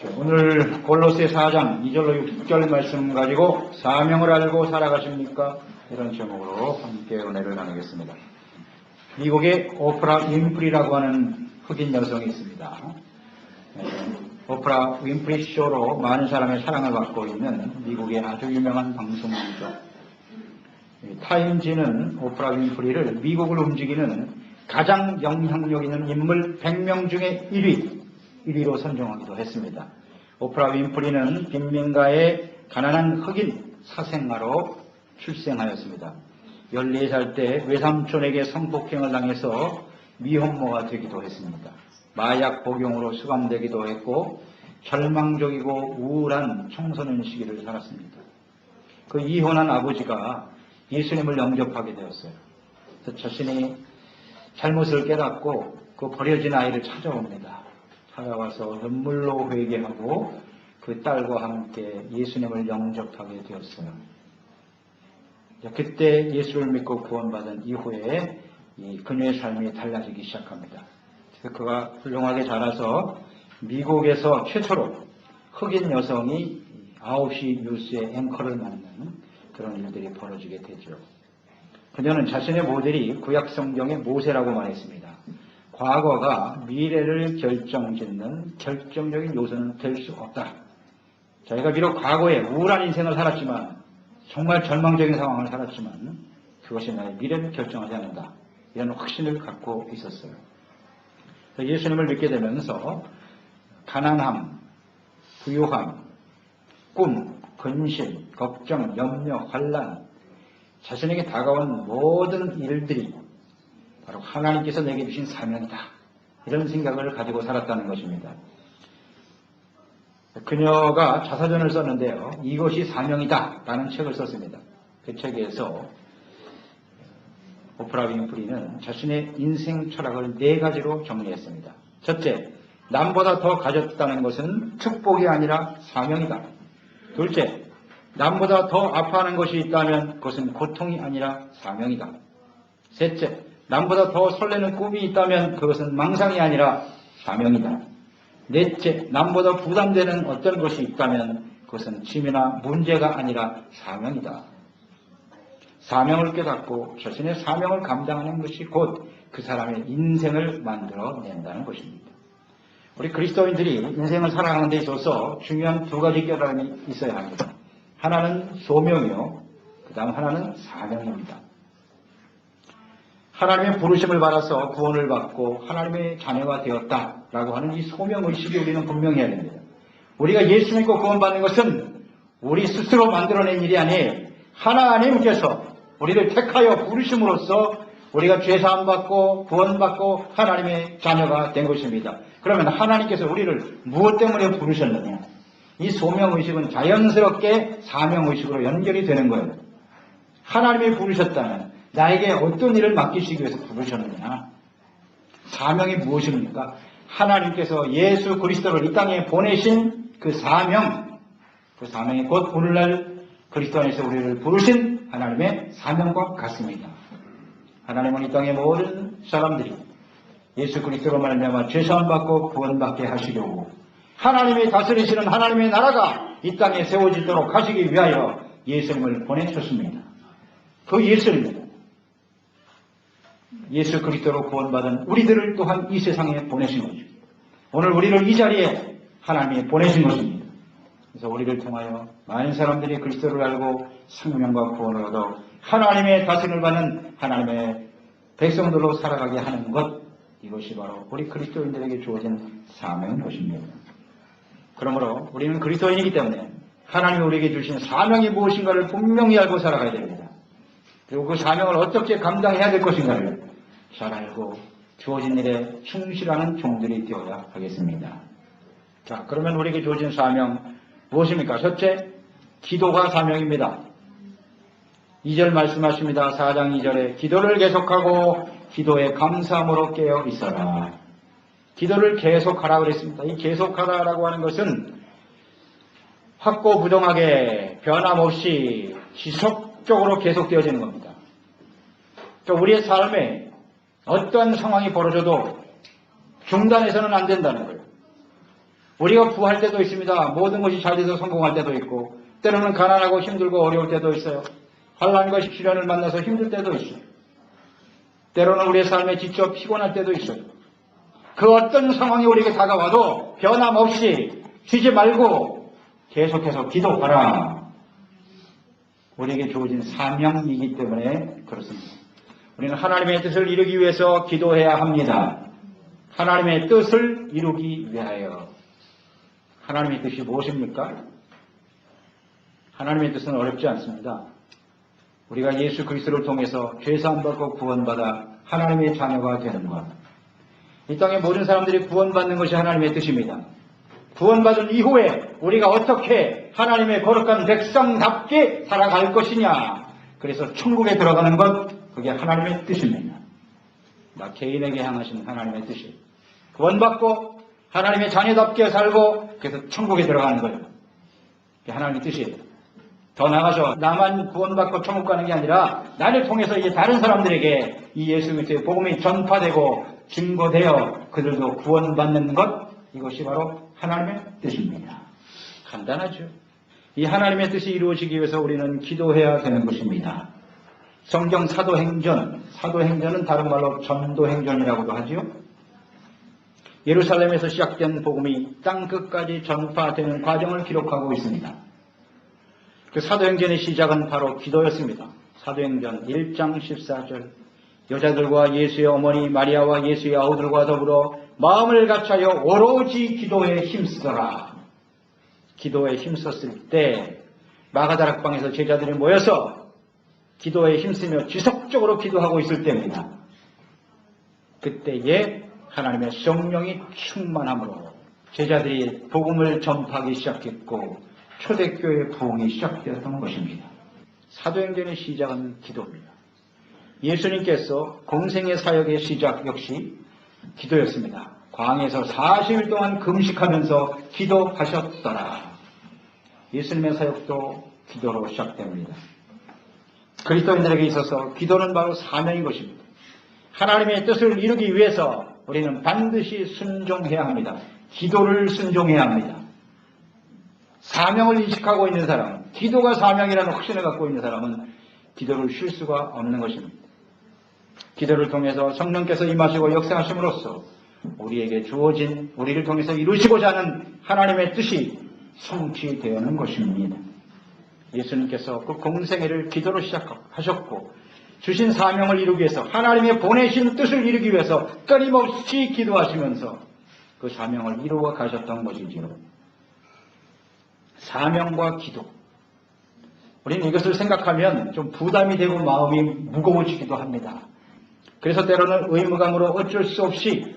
오늘 골로새 4장 2절로 6절 말씀 가지고 사명을 알고 살아가십니까? 이런 제목으로 함께 은혜를 나누겠습니다. 미국에 오프라 윈프리라고 하는 흑인 여성이 있습니다. 오프라 윈프리 쇼로 많은 사람의 사랑을 받고 있는 미국의 아주 유명한 방송이죠. 타임지는 오프라 윈프리를 미국을 움직이는 가장 영향력 있는 인물 100명 중에 1위로 선정하기도 했습니다. 오프라 윈프리는 빈민가의 가난한 흑인 사생아로 출생하였습니다. 14살 때 외삼촌에게 성폭행을 당해서 미혼모가 되기도 했습니다. 마약 복용으로 수감되기도 했고 절망적이고 우울한 청소년 시기를 살았습니다. 그 이혼한 아버지가 예수님을 영접하게 되었어요. 그래서 자신이 잘못을 깨닫고 그 버려진 아이를 찾아옵니다. 찾아와서 눈물로 회개하고 그 딸과 함께 예수님을 영접하게 되었어요. 그때 예수를 믿고 구원받은 이후에 그녀의 삶이 달라지기 시작합니다. 그래서 그가 훌륭하게 자라서 미국에서 최초로 흑인 여성이 9시 뉴스의 앵커를 맡는 그런 일들이 벌어지게 되죠. 그녀는 자신의 모델이 구약 성경의 모세라고 말했습니다. 과거가 미래를 결정짓는 결정적인 요소는 될 수 없다. 자기가 비록 과거에 우울한 인생을 살았지만 정말 절망적인 상황을 살았지만 그것이 나의 미래를 결정하지 않는다. 이런 확신을 갖고 있었어요. 예수님을 믿게 되면서 가난함, 부유함, 꿈, 근심, 걱정, 염려, 환난, 자신에게 다가온 모든 일들이 바로 하나님께서 내게 주신 사명이다. 이런 생각을 가지고 살았다는 것입니다. 그녀가 자서전을 썼는데요. 이것이 사명이다 라는 책을 썼습니다. 그 책에서 오프라 윈프리는 자신의 인생 철학을 4가지로 정리했습니다. 첫째, 남보다 더 가졌다는 것은 축복이 아니라 사명이다. 둘째, 남보다 더 아파하는 것이 있다면 그것은 고통이 아니라 사명이다. 셋째, 남보다 더 설레는 꿈이 있다면 그것은 망상이 아니라 사명이다. 넷째, 남보다 부담되는 어떤 것이 있다면 그것은 짐이나 문제가 아니라 사명이다. 사명을 깨닫고 자신의 사명을 감당하는 것이 곧 그 사람의 인생을 만들어낸다는 것입니다. 우리 그리스도인들이 인생을 살아가는 데 있어서 중요한 2가지 깨달음이 있어야 합니다. 하나는 소명이요, 그 다음 하나는 사명입니다. 하나님의 부르심을 받아서 구원을 받고 하나님의 자녀가 되었다라고 하는 이 소명의식이 우리는 분명히 해야 됩니다. 우리가 예수 믿고 구원받는 것은 우리 스스로 만들어낸 일이 아니에요. 하나님께서 우리를 택하여 부르심으로써 우리가 죄사함 받고 구원받고 하나님의 자녀가 된 것입니다. 그러면 하나님께서 우리를 무엇 때문에 부르셨느냐? 이 소명의식은 자연스럽게 사명의식으로 연결이 되는 거예요. 하나님이 부르셨다면 나에게 어떤 일을 맡기시기 위해서 부르셨느냐? 사명이 무엇입니까? 하나님께서 예수 그리스도를 이 땅에 보내신 그 사명, 그 사명이 곧 오늘날 그리스도 안에서 우리를 부르신 하나님의 사명과 같습니다. 하나님은 이 땅의 모든 사람들이 예수 그리스도로 말미암아 죄사함 받고 구원받게 하시려고 하나님이 다스리시는 하나님의 나라가 이 땅에 세워지도록 하시기 위하여 예수님을 보내셨습니다. 그 예수님입니다. 예수 그리스도로 구원받은 우리들을 또한 이 세상에 보내신 거죠. 오늘 우리를 이 자리에 하나님이 보내신 것입니다. 그래서 우리를 통하여 많은 사람들이 그리스도를 알고 생명과 구원을 얻어 하나님의 다스림을 받는 하나님의 백성들로 살아가게 하는 것, 이것이 바로 우리 그리스도인들에게 주어진 사명인 것입니다. 그러므로 우리는 그리스도인이기 때문에 하나님이 우리에게 주신 사명이 무엇인가를 분명히 알고 살아가야 됩니다. 그리고 그 사명을 어떻게 감당해야 될 것인가를 잘 알고 주어진 일에 충실하는 종들이 되어야 하겠습니다. 자, 그러면 우리에게 주어진 사명 무엇입니까? 첫째, 기도가 사명입니다. 2절 말씀하십니다. 4장 2절에 기도를 계속하고 기도에 감사함으로 깨어 있어라. 기도를 계속하라 그랬습니다. 이 계속하라라고 하는 것은 확고부동하게 변함없이 지속적으로 계속되어지는 겁니다. 그러니까 우리의 삶에 어떤 상황이 벌어져도 중단해서는 안 된다는 거예요. 우리가 부할 때도 있습니다. 모든 것이 잘 돼서 성공할 때도 있고, 때로는 가난하고 힘들고 어려울 때도 있어요. 환난과 시련을 만나서 힘들 때도 있어요. 때로는 우리의 삶에 지쳐 피곤할 때도 있어요. 그 어떤 상황이 우리에게 다가와도 변함없이 쉬지 말고 계속해서 기도하라. 우리에게 주어진 사명이기 때문에 그렇습니다. 우리는 하나님의 뜻을 이루기 위해서 기도해야 합니다. 하나님의 뜻을 이루기 위하여. 하나님의 뜻이 무엇입니까? 하나님의 뜻은 어렵지 않습니다. 우리가 예수 그리스도를 통해서 죄사함 받고 구원받아 하나님의 자녀가 되는 것. 이 땅의 모든 사람들이 구원받는 것이 하나님의 뜻입니다. 구원받은 이후에 우리가 어떻게 하나님의 거룩한 백성답게 살아갈 것이냐. 그래서 천국에 들어가는 것, 그게 하나님의 뜻입니다. 나 개인에게 향하신 하나님의 뜻이. 구원받고 하나님의 자녀답게 살고 그래서 천국에 들어가는 거예요. 그게 하나님의 뜻이에요. 더 나아가서 나만 구원받고 천국 가는 게 아니라 나를 통해서 이제 다른 사람들에게 이 예수 그리스도의 복음이 전파되고 증거되어 그들도 구원받는 것, 이것이 바로 하나님의 뜻입니다. 간단하죠. 이 하나님의 뜻이 이루어지기 위해서 우리는 기도해야 되는 것입니다. 성경 사도행전은 다른 말로 전도행전이라고도 하지요. 예루살렘에서 시작된 복음이 땅 끝까지 전파되는 과정을 기록하고 있습니다. 그 사도행전의 시작은 바로 기도였습니다. 사도행전 1장 14절 여자들과 예수의 어머니 마리아와 예수의 아우들과 더불어 마음을 같이하여 오로지 기도에 힘쓰더라. 기도에 힘썼을 때 마가다락방에서 제자들이 모여서 기도에 힘쓰며 지속적으로 기도하고 있을 때입니다. 그때에 하나님의 성령이 충만함으로 제자들이 복음을 전파하기 시작했고 초대교회의 부흥이 시작되었던 것입니다. 사도행전의 시작은 기도입니다. 예수님께서 공생의 사역의 시작 역시 기도였습니다. 광야에서 40일 동안 금식하면서 기도하셨더라. 예수님의 사역도 기도로 시작됩니다. 그리스도인들에게 있어서 기도는 바로 사명인 것입니다. 하나님의 뜻을 이루기 위해서 우리는 반드시 순종해야 합니다. 기도를 순종해야 합니다. 사명을 인식하고 있는 사람, 기도가 사명이라는 확신을 갖고 있는 사람은 기도를 쉴 수가 없는 것입니다. 기도를 통해서 성령께서 임하시고 역사하심으로써 우리에게 주어진, 우리를 통해서 이루시고자 하는 하나님의 뜻이 성취되는 것입니다. 예수님께서 그 공생애를 기도로 시작하셨고 주신 사명을 이루기 위해서 하나님의 보내신 뜻을 이루기 위해서 끊임없이 기도하시면서 그 사명을 이루어 가셨던 것이지요. 사명과 기도. 우리는 이것을 생각하면 좀 부담이 되고 마음이 무거워지기도 합니다. 그래서 때로는 의무감으로 어쩔 수 없이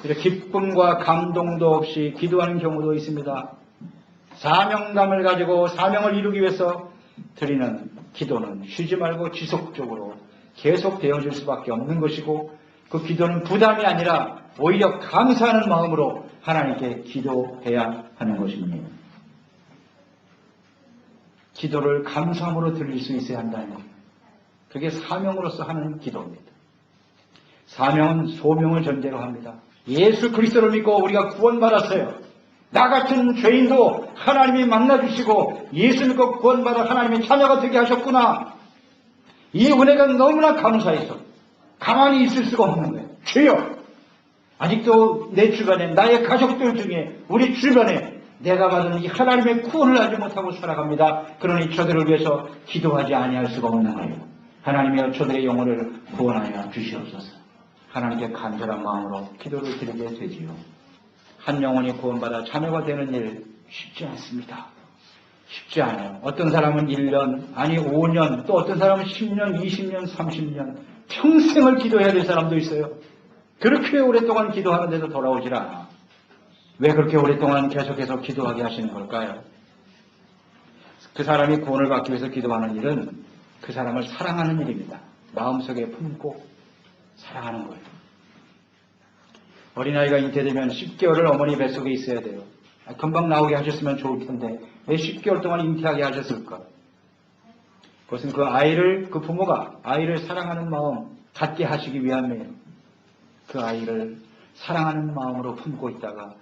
기쁨과 감동도 없이 기도하는 경우도 있습니다. 사명감을 가지고 사명을 이루기 위해서 드리는 기도는 쉬지 말고 지속적으로 계속 되어질 수밖에 없는 것이고 그 기도는 부담이 아니라 오히려 감사하는 마음으로 하나님께 기도해야 하는 것입니다. 기도를 감사함으로 드릴 수 있어야 한다는 것. 그게 사명으로서 하는 기도입니다. 사명은 소명을 전제로 합니다. 예수 그리스도를 믿고 우리가 구원받았어요. 나 같은 죄인도 하나님이 만나주시고 예수 믿고 구원받아 하나님의 자녀가 되게 하셨구나. 이 은혜가 너무나 감사해서 가만히 있을 수가 없는 거예요. 주여, 아직도 내 주변에 나의 가족들 중에 우리 주변에 내가 받은 이 하나님의 구원을 알지 못하고 살아갑니다. 그러니 저들을 위해서 기도하지 아니할 수가 없는 거예요. 하나님이여 저들의 영혼을 구원하여 주시옵소서. 하나님께 간절한 마음으로 기도를 드리게 되지요. 한 영혼이 구원받아 자녀가 되는 일 쉽지 않습니다. 쉽지 않아요. 어떤 사람은 1년, 아니 5년, 또 어떤 사람은 10년, 20년, 30년, 평생을 기도해야 될 사람도 있어요. 그렇게 오랫동안 기도하는데도 돌아오질 않아. 왜 그렇게 오랫동안 계속해서 기도하게 하시는 걸까요? 그 사람이 구원을 받기 위해서 기도하는 일은 그 사람을 사랑하는 일입니다. 마음속에 품고 사랑하는 거예요. 어린아이가 잉태되면 10개월을 어머니 뱃속에 있어야 돼요. 금방 나오게 하셨으면 좋을 텐데 왜 10개월 동안 잉태하게 하셨을까? 그것은 그 아이를, 그 부모가 아이를 사랑하는 마음 갖게 하시기 위함이에요. 그 아이를 사랑하는 마음으로 품고 있다가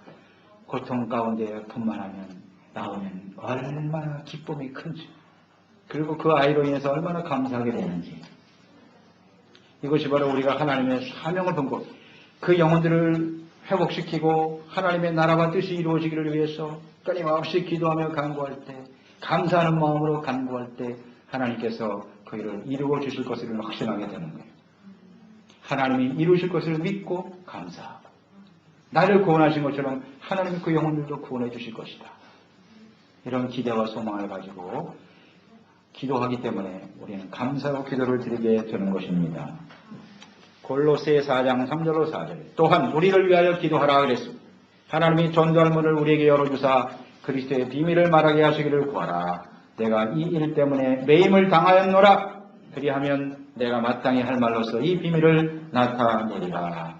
고통 가운데 분만하면 나오면 얼마나 기쁨이 큰지, 그리고 그 아이로 인해서 얼마나 감사하게 되는지, 이것이 바로 우리가 하나님의 사명을 본 것, 그 영혼들을 회복시키고 하나님의 나라와 뜻이 이루어지기를 위해서 끊임없이 기도하며 간구할 때, 감사하는 마음으로 간구할 때 하나님께서 그 일을 이루어 주실 것을 확신하게 되는 거예요. 하나님이 이루실 것을 믿고 감사하고, 나를 구원하신 것처럼 하나님이 그 영혼들도 구원해 주실 것이다. 이런 기대와 소망을 가지고 기도하기 때문에 우리는 감사로 기도를 드리게 되는 것입니다. 골로새 4장 3절로 4절. 또한 우리를 위하여 기도하라 그랬습니다. 하나님이 전도할 문을 우리에게 열어주사 그리스도의 비밀을 말하게 하시기를 구하라. 내가 이 일 때문에 매임을 당하였노라. 그리하면 내가 마땅히 할 말로서 이 비밀을 나타내리라.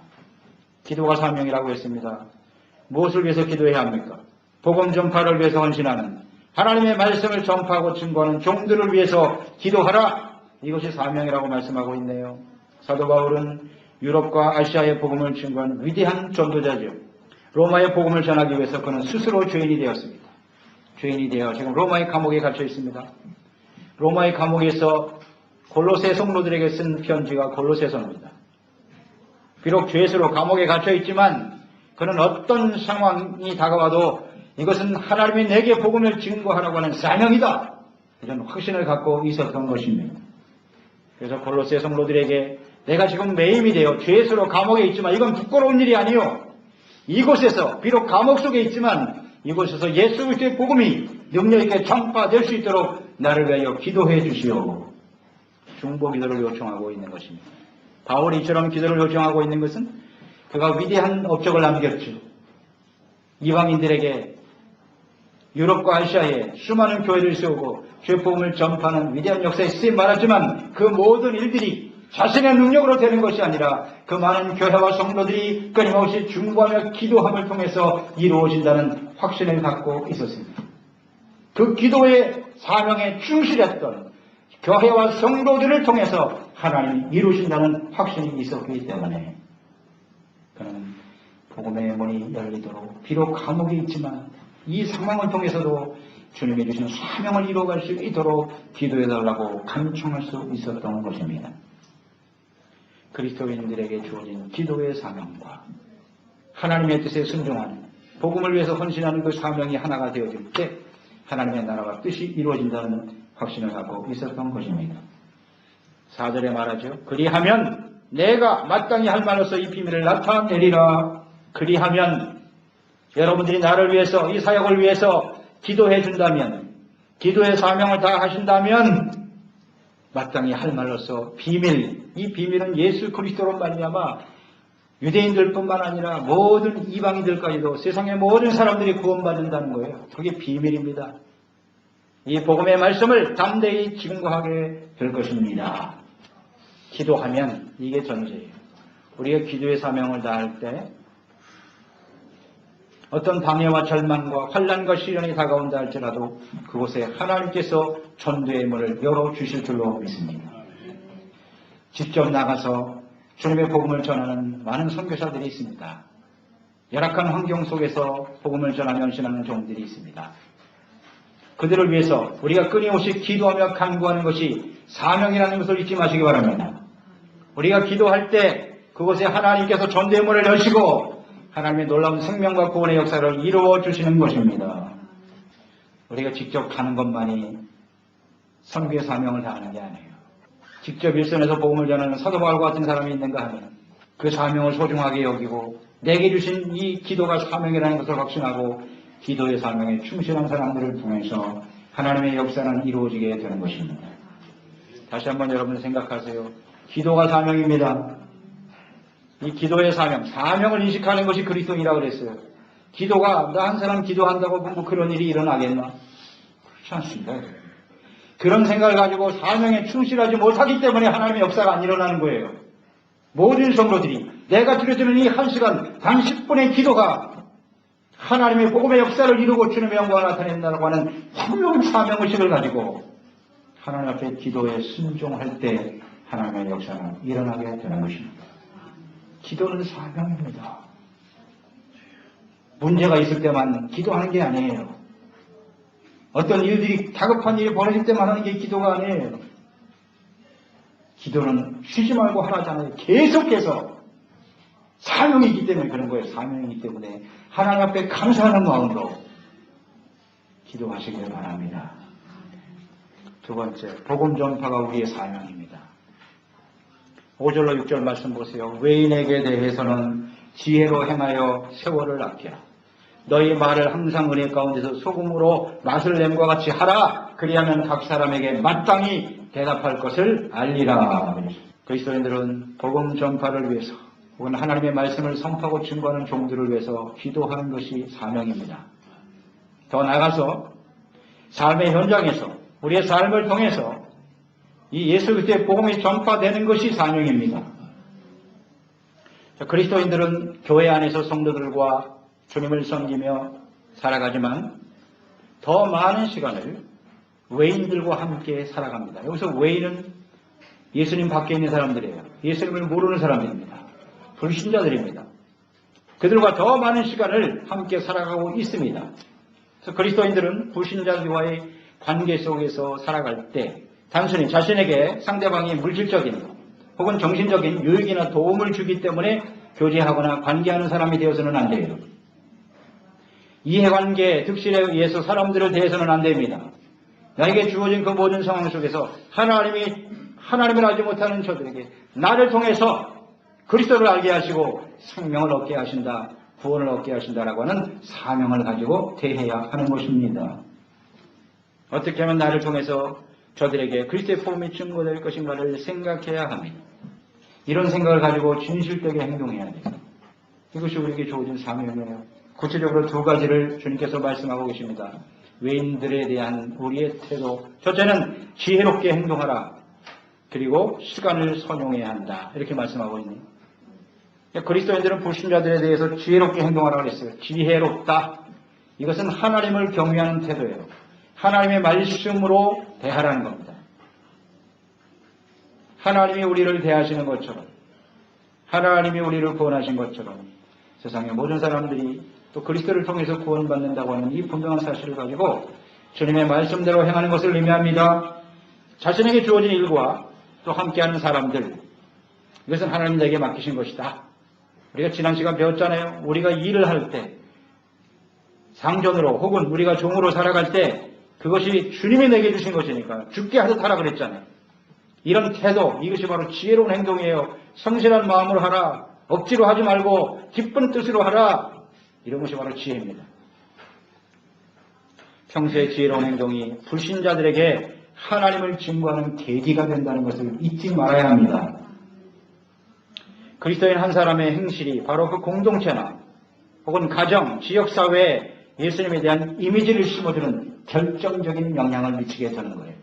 기도가 사명이라고 했습니다. 무엇을 위해서 기도해야 합니까? 복음 전파를 위해서 헌신하는, 하나님의 말씀을 전파하고 증거하는 종들을 위해서 기도하라. 이것이 사명이라고 말씀하고 있네요. 사도 바울은 유럽과 아시아의 복음을 증거한 위대한 전도자죠. 로마의 복음을 전하기 위해서 그는 스스로 죄인이 되었습니다. 죄인이 되어 지금 로마의 감옥에 갇혀 있습니다. 로마의 감옥에서 골로새 성도들에게 쓴 편지가 골로새서입니다. 비록 죄수로 감옥에 갇혀 있지만 그는 어떤 상황이 다가와도 이것은 하나님이 내게 복음을 증거하라고 하는 사명이다, 이런 확신을 갖고 있었던 것입니다. 그래서 골로새 성도들에게 내가 지금 매임이 되어 죄수로 감옥에 있지만 이건 부끄러운 일이 아니요, 이곳에서 비록 감옥 속에 있지만 이곳에서 예수 그리스도의 복음이 능력 있게 전파될 수 있도록 나를 위하여 기도해 주시오. 중보 기도를 요청하고 있는 것입니다. 바울이 이처럼 기도를 요청하고 있는 것은 그가 위대한 업적을 남겼죠. 이방인들에게 유럽과 아시아에 수많은 교회를 세우고 죄복음을 전파하는 위대한 역사에 쓰임 말하지만 그 모든 일들이 자신의 능력으로 되는 것이 아니라 그 많은 교회와 성도들이 끊임없이 중보하며 기도함을 통해서 이루어진다는 확신을 갖고 있었습니다. 그 기도의 사명에 충실했던 교회와 성도들을 통해서 하나님이 이루신다는 확신이 있었기 때문에 그는 복음의 문이 열리도록, 비록 감옥에 있지만 이 상황을 통해서도 주님이 주신 사명을 이루어갈 수 있도록 기도해달라고 간청할 수 있었던 것입니다. 그리스도인들에게 주어진 기도의 사명과 하나님의 뜻에 순종하는, 복음을 위해서 헌신하는 그 사명이 하나가 되어질 때 하나님의 나라와 뜻이 이루어진다는 확신을 갖고 있었던 것입니다. 4절에 말하죠. 그리하면 내가 마땅히 할 말로서 이 비밀을 나타내리라. 그리하면 여러분들이 나를 위해서, 이 사역을 위해서 기도해 준다면, 기도의 사명을 다 하신다면 마땅히 할 말로서 비밀, 이 비밀은 예수 그리스도로 말미암아 유대인들뿐만 아니라 모든 이방인들까지도 세상의 모든 사람들이 구원받는다는 거예요. 그게 비밀입니다. 이 복음의 말씀을 담대히 증거하게 될 것입니다. 기도하면 이게 전제예요. 우리가 기도의 사명을 다할 때 어떤 방해와 절망과 환난과 시련이 다가온다 할지라도 그곳에 하나님께서 전도의 문을 열어주실 줄로 믿습니다. 직접 나가서 주님의 복음을 전하는 많은 선교사들이 있습니다. 열악한 환경 속에서 복음을 전하며 헌신하는 종들이 있습니다. 그들을 위해서 우리가 끊임없이 기도하며 간구하는 것이 사명이라는 것을 잊지 마시기 바랍니다. 우리가 기도할 때 그곳에 하나님께서 전도의 문을 여시고 하나님의 놀라운 생명과 구원의 역사를 이루어 주시는 것입니다. 우리가 직접 가는 것만이 선교의 사명을 다하는 게 아니에요. 직접 일선에서 복음을 전하는 사도 바울과 같은 사람이 있는가 하면 그 사명을 소중하게 여기고 내게 주신 이 기도가 사명이라는 것을 확신하고 기도의 사명에 충실한 사람들을 통해서 하나님의 역사는 이루어지게 되는 것입니다. 다시 한번 여러분 생각하세요. 기도가 사명입니다. 이 기도의 사명, 사명을 인식하는 것이 그리스도인이라고 그랬어요. 기도가 나 한 사람 기도한다고 뭐 그런 일이 일어나겠나? 그렇지 않습니다. 그런 생각을 가지고 사명에 충실하지 못하기 때문에 하나님의 역사가 안 일어나는 거예요. 모든 성도들이 내가 드려지는 이 한 시간 단 10분의 기도가 하나님의 복음의 역사를 이루고 주님의 영광을 나타낸다고 하는 분명한 사명의식을 가지고 하나님 앞에 기도에 순종할 때 하나님의 역사는 일어나게 되는 것입니다. 기도는 사명입니다. 문제가 있을 때만 기도하는 게 아니에요. 어떤 일들이 다급한 일이 벌어질 때만 하는 게 기도가 아니에요. 기도는 쉬지 말고 하라잖아요. 계속해서 사명이기 때문에 그런 거예요. 사명이기 때문에 하나님 앞에 감사하는 마음으로 기도하시길 바랍니다. 두 번째, 복음 전파가 우리의 사명입니다. 5절로 6절 말씀 보세요. 외인에게 대해서는 지혜로 행하여 세월을 아끼라. 너희 말을 항상 은혜 가운데서 소금으로 맛을 냄과 같이 하라. 그리하면 각 사람에게 마땅히 대답할 것을 알리라. 그리스도인들은 복음 전파를 위해서 혹은 하나님의 말씀을 선포하고 증거하는 종들을 위해서 기도하는 것이 사명입니다. 더 나아가서 삶의 현장에서 우리의 삶을 통해서 이 예수 그리스도의 복음이 전파되는 것이 사명입니다. 그리스도인들은 교회 안에서 성도들과 주님을 섬기며 살아가지만 더 많은 시간을 외인들과 함께 살아갑니다. 여기서 외인은 예수님 밖에 있는 사람들이에요. 예수님을 모르는 사람들입니다. 불신자들입니다. 그들과 더 많은 시간을 함께 살아가고 있습니다. 그래서 그리스도인들은 불신자들과의 관계 속에서 살아갈 때 단순히 자신에게 상대방이 물질적인 혹은 정신적인 유익이나 도움을 주기 때문에 교제하거나 관계하는 사람이 되어서는 안 돼요. 이해관계, 득실에 의해서 사람들을 대해서는 안 됩니다. 나에게 주어진 그 모든 상황 속에서 하나님을 알지 못하는 저들에게 나를 통해서 그리스도를 알게 하시고 생명을 얻게 하신다, 구원을 얻게 하신다라고 하는 사명을 가지고 대해야 하는 것입니다. 어떻게 하면 나를 통해서 저들에게 그리스도의 복음이 증거될 것인가를 생각해야 합니다. 이런 생각을 가지고 진실되게 행동해야 됩니다. 이것이 우리에게 주어진 사명이에요. 구체적으로 두 가지를 주님께서 말씀하고 계십니다. 외인들에 대한 우리의 태도. 첫째는 지혜롭게 행동하라. 그리고 시간을 선용해야 한다. 이렇게 말씀하고 있네요. 그리스도인들은 불신자들에 대해서 지혜롭게 행동하라고 했어요. 지혜롭다. 이것은 하나님을 경외하는 태도예요. 하나님의 말씀으로 대하라는 겁니다. 하나님이 우리를 대하시는 것처럼, 하나님이 우리를 구원하신 것처럼 세상의 모든 사람들이 또 그리스도를 통해서 구원받는다고 하는 이 분명한 사실을 가지고 주님의 말씀대로 행하는 것을 의미합니다. 자신에게 주어진 일과 또 함께하는 사람들, 이것은 하나님 내게 맡기신 것이다. 우리가 지난 시간 배웠잖아요. 우리가 일을 할 때, 상전으로 혹은 우리가 종으로 살아갈 때 그것이 주님이 내게 주신 것이니까 죽게 하듯 하라 그랬잖아요. 이런 태도, 이것이 바로 지혜로운 행동이에요. 성실한 마음으로 하라. 억지로 하지 말고 기쁜 뜻으로 하라. 이런 것이 바로 지혜입니다. 평소의 지혜로운 행동이 불신자들에게 하나님을 증거하는 계기가 된다는 것을 잊지 말아야 합니다. 그리스도인 한 사람의 행실이 바로 그 공동체나 혹은 가정, 지역사회에 예수님에 대한 이미지를 심어주는 결정적인 영향을 미치게 되는 거예요.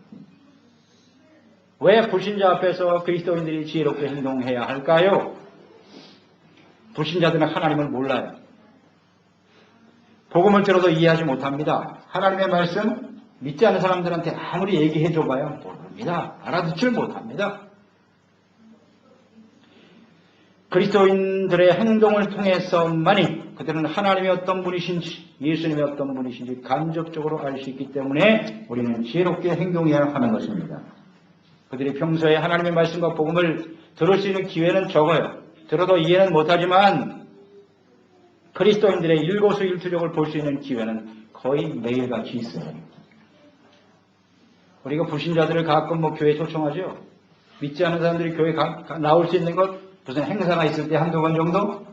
왜 불신자 앞에서 그리스도인들이 지혜롭게 행동해야 할까요? 불신자들은 하나님을 몰라요. 복음을 들어도 이해하지 못합니다. 하나님의 말씀 믿지 않는 사람들한테 아무리 얘기해 줘봐야 모릅니다. 알아듣질 못합니다. 그리스도인들의 행동을 통해서만이 그들은 하나님이 어떤 분이신지 예수님이 어떤 분이신지 간접적으로 알 수 있기 때문에 우리는 지혜롭게 행동해야 하는 것입니다. 그들이 평소에 하나님의 말씀과 복음을 들을 수 있는 기회는 적어요. 들어도 이해는 못하지만 그리스도인들의 일거수일투족을 볼 수 있는 기회는 거의 매일같이 있어요. 우리가 불신자들을 가끔 교회에 초청하죠. 믿지 않는 사람들이 교회에 나올 수 있는 것 무슨 행사가 있을 때 한두 번 정도?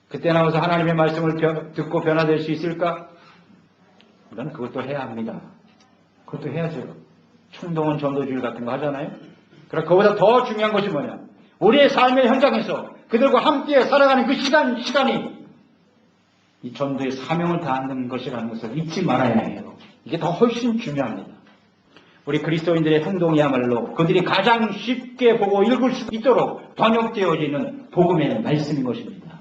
그때 나와서 하나님의 말씀을 듣고 변화될 수 있을까? 우리는 그것도 해야 합니다. 그것도 해야죠. 충동은 전도주의 같은 거 하잖아요. 그러나 그보다 더 중요한 것이 뭐냐? 우리의 삶의 현장에서 그들과 함께 살아가는 그 시간이 이 전도의 사명을 다하는 것이라는 것을 잊지 말아야 해요. 이게 더 훨씬 중요합니다. 우리 그리스도인들의 행동이야말로 그들이 가장 쉽게 보고 읽을 수 있도록 번역되어지는 복음의 말씀인 것입니다.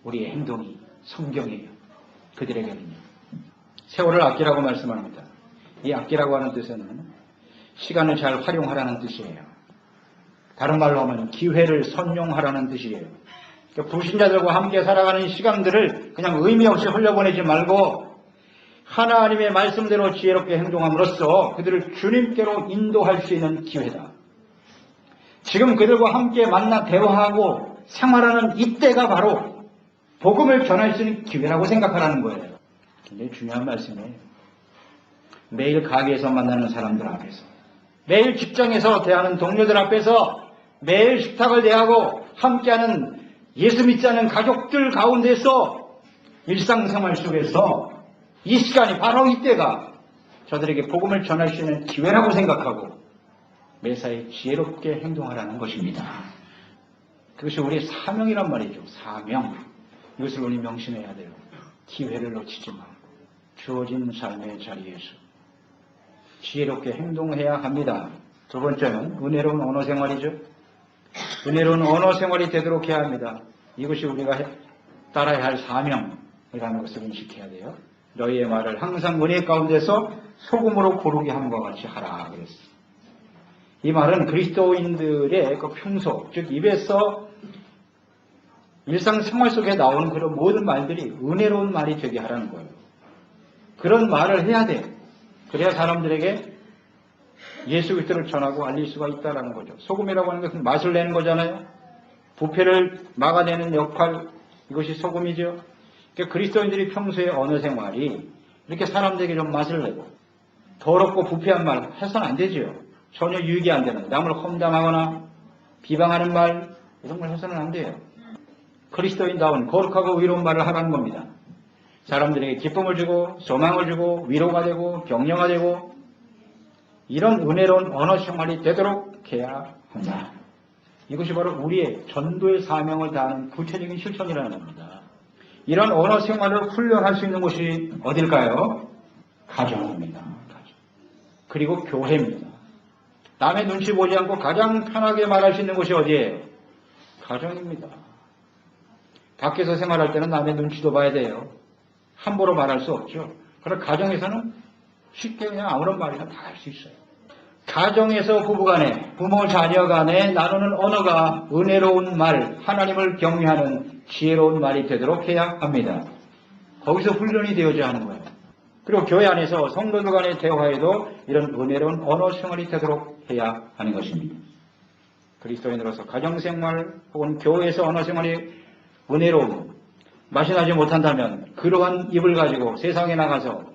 우리의 행동이 성경이에요. 그들에게는요. 세월을 아끼라고 말씀합니다. 이 아끼라고 하는 뜻은 시간을 잘 활용하라는 뜻이에요. 다른 말로 하면 기회를 선용하라는 뜻이에요. 불신자들과 함께 살아가는 시간들을 그냥 의미 없이 흘려보내지 말고 하나님의 말씀대로 지혜롭게 행동함으로써 그들을 주님께로 인도할 수 있는 기회다. 지금 그들과 함께 만나 대화하고 생활하는 이때가 바로 복음을 전할 수 있는 기회라고 생각하라는 거예요. 굉장히 중요한 말씀이에요. 매일 가게에서 만나는 사람들 앞에서, 매일 직장에서 대하는 동료들 앞에서, 매일 식탁을 대하고 함께하는 예수 믿지 않는 가족들 가운데서 일상생활 속에서 이 시간이 바로 이때가 저들에게 복음을 전할 수 있는 기회라고 생각하고 매사에 지혜롭게 행동하라는 것입니다. 그것이 우리의 사명이란 말이죠. 사명. 이것을 우리 명심해야 돼요. 기회를 놓치지 말고 주어진 삶의 자리에서 지혜롭게 행동해야 합니다. 두 번째는 은혜로운 언어 생활이죠. 은혜로운 언어 생활이 되도록 해야 합니다. 이것이 우리가 따라야 할 사명이라는 것을 인식해야 돼요. 너희의 말을 항상 은혜 가운데서 소금으로 고르게 함과 같이 하라 그랬어요. 이 말은 그리스도인들의 그 평소, 즉 입에서 일상생활 속에 나오는 그런 모든 말들이 은혜로운 말이 되게 하라는 거예요. 그런 말을 해야 돼. 그래야 사람들에게 예수 그리스도를 전하고 알릴 수가 있다는 거죠. 소금이라고 하는 것은 맛을 내는 거잖아요. 부패를 막아내는 역할, 이것이 소금이죠. 그러니까 그리스도인들이 평소에 언어 생활이 이렇게 사람들에게 좀 맛을 내고 더럽고 부패한 말 해서는 안 되죠. 전혀 유익이 안 되는, 남을 험담하거나 비방하는 말 이런 걸 해서는 안 돼요. 그리스도인다운 거룩하고 의로운 말을 하라는 겁니다. 사람들에게 기쁨을 주고 소망을 주고 위로가 되고 격려가 되고 이런 은혜로운 언어 생활이 되도록 해야 한다. 이것이 바로 우리의 전도의 사명을 다하는 구체적인 실천이라는 겁니다. 이런 언어 생활을 훈련할 수 있는 곳이 어딜까요? 가정입니다. 가정. 그리고 교회입니다. 남의 눈치 보지 않고 가장 편하게 말할 수 있는 곳이 어디예요? 가정입니다. 밖에서 생활할 때는 남의 눈치도 봐야 돼요. 함부로 말할 수 없죠. 그러나 가정에서는 쉽게 그냥 아무런 말이나 다 할 수 있어요. 가정에서 부부간에, 부모 자녀간에 나누는 언어가 은혜로운 말, 하나님을 경외하는 지혜로운 말이 되도록 해야 합니다. 거기서 훈련이 되어야 하는 거예요. 그리고 교회 안에서 성도들 간의 대화에도 이런 은혜로운 언어 생활이 되도록 해야 하는 것입니다. 그리스도인으로서 가정생활 혹은 교회에서 언어 생활이 은혜로운 맛이 나지 못한다면 그러한 입을 가지고 세상에 나가서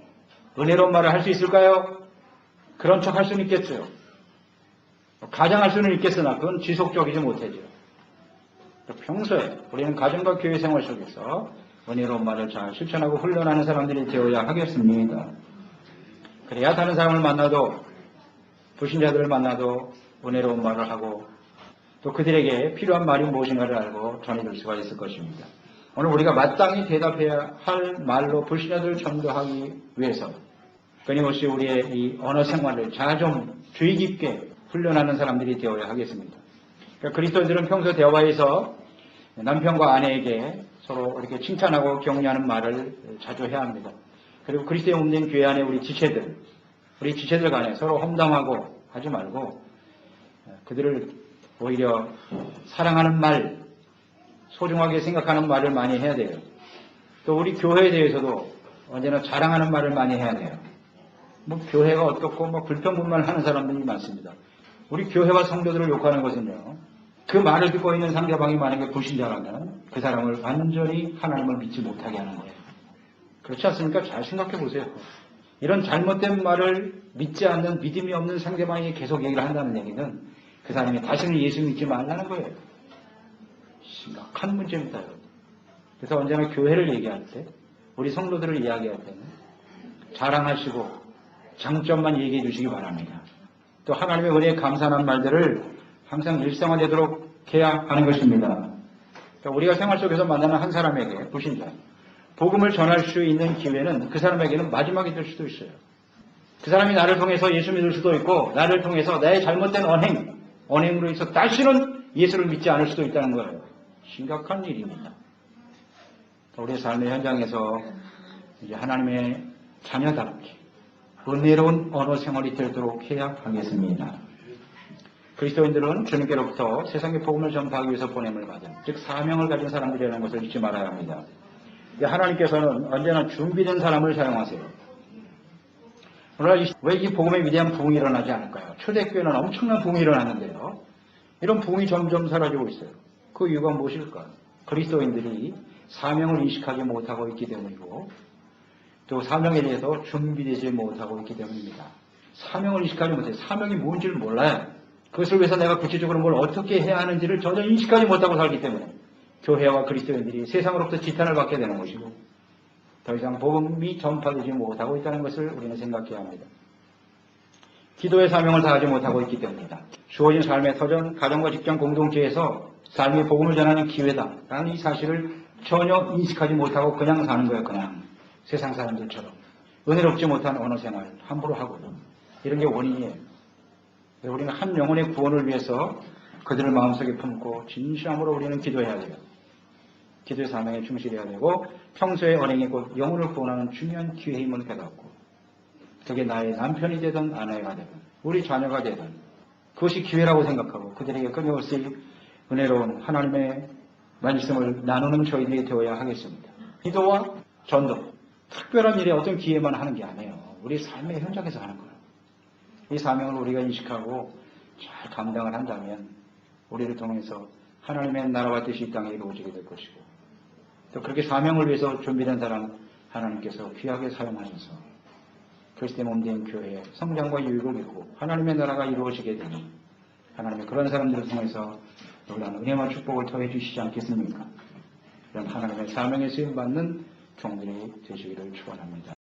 은혜로운 말을 할 수 있을까요? 그런 척 할 수는 있겠죠. 가장할 수는 있겠으나 그건 지속적이지 못하죠. 평소에 우리는 가정과 교회 생활 속에서 은혜로운 말을 잘 실천하고 훈련하는 사람들이 되어야 하겠습니다. 그래야 다른 사람을 만나도 불신자들을 만나도 은혜로운 말을 하고 또 그들에게 필요한 말이 무엇인가를 알고 전해줄 수가 있을 것입니다. 오늘 우리가 마땅히 대답해야 할 말로 불신자들을 전도하기 위해서 끊임없이 우리의 이 언어 생활을 잘 좀 주의 깊게 훈련하는 사람들이 되어야 하겠습니다. 그러니까 그리스도인들은 평소 대화에서 남편과 아내에게 서로 이렇게 칭찬하고 격려하는 말을 자주 해야 합니다. 그리고 그리스도의 몸된 교회 안에 우리 지체들 간에 서로 험담하고 하지 말고 그들을 오히려 사랑하는 말, 소중하게 생각하는 말을 많이 해야 돼요. 또 우리 교회에 대해서도 언제나 자랑하는 말을 많이 해야 돼요. 뭐 교회가 어떻고 뭐 불평불만을 하는 사람들이 많습니다. 우리 교회와 성도들을 욕하는 것은요. 그 말을 듣고 있는 상대방이 만약에 불신자라면 그 사람을 완전히 하나님을 믿지 못하게 하는 거예요. 그렇지 않습니까? 잘 생각해 보세요. 이런 잘못된 말을 믿지 않는 믿음이 없는 상대방이 계속 얘기를 한다는 얘기는 그 사람이 다시는 예수 믿지 말라는 거예요. 심각한 문제입니다. 여러분. 그래서 언제나 교회를 얘기할 때 우리 성도들을 이야기할 때는 자랑하시고 장점만 얘기해 주시기 바랍니다. 또 하나님의 은혜에 감사하는 말들을 항상 일상화되도록 해야 하는 것입니다. 우리가 생활 속에서 만나는 한 사람에게 불신자 복음을 전할 수 있는 기회는 그 사람에게는 마지막이 될 수도 있어요. 그 사람이 나를 통해서 예수 믿을 수도 있고 나를 통해서 나의 잘못된 언행으로 해서 다시는 예수를 믿지 않을 수도 있다는 거예요. 심각한 일입니다. 우리의 삶의 현장에서 이제 하나님의 자녀답게 은혜로운 언어 생활이 되도록 해야 하겠습니다. 그리스도인들은 주님께로부터 세상의 복음을 전파하기 위해서 보냄을 받은, 즉 사명을 가진 사람들이라는 것을 잊지 말아야 합니다. 하나님께서는 언제나 준비된 사람을 사용하세요. 오늘날 왜 이 복음의 위대한 부흥이 일어나지 않을까요? 초대교회는 엄청난 부흥이 일어났는데요. 이런 부흥이 점점 사라지고 있어요. 그 이유가 무엇일까? 그리스도인들이 사명을 인식하지 못하고 있기 때문이고 또 사명에 대해서 준비되지 못하고 있기 때문입니다. 사명을 인식하지 못해요. 사명이 뭔지를 몰라요. 그것을 위해서 내가 구체적으로 뭘 어떻게 해야 하는지를 전혀 인식하지 못하고 살기 때문에 교회와 그리스도인들이 세상으로부터 지탄을 받게 되는 것이고 더 이상 복음이 전파되지 못하고 있다는 것을 우리는 생각해야 합니다. 기도의 사명을 다하지 못하고 있기 때문입니다. 주어진 삶의 터전, 가정과 직장 공동체에서 삶의 복음을 전하는 기회다라는 이 사실을 전혀 인식하지 못하고 그냥 사는 거예요. 그냥 세상 사람들처럼 은혜롭지 못한 언어 생활 함부로 하고 이런 게 원인이에요. 우리는 한 영혼의 구원을 위해서 그들을 마음속에 품고 진실함으로 우리는 기도해야 돼요. 기도의 사명에 충실해야 되고 평소의 언행이 곧 영혼을 구원하는 중요한 기회임을 깨닫고 그게 나의 남편이 되든 아내가 되든 우리 자녀가 되든 그것이 기회라고 생각하고 그들에게 끊임없이 은혜로운 하나님의 말씀을 나누는 저희들이 되어야 하겠습니다. 기도와 전도, 특별한 일에 어떤 기회만 하는 게 아니에요. 우리 삶의 현장에서 하는 거예요. 이 사명을 우리가 인식하고 잘 감당을 한다면 우리를 통해서 하나님의 나라와 뜻이 이 땅에 이루어지게 될 것이고 또 그렇게 사명을 위해서 준비된 사람 하나님께서 귀하게 사용하셔서 그리스도의 몸된 교회의 성장과 유익을 이루고 하나님의 나라가 이루어지게 되니 하나님의 그런 사람들을 통해서 놀라운 은혜와 축복을 더해 주시지 않겠습니까? 그런 하나님의 사명에 쓰임받는 종들이 되시기를 축원합니다.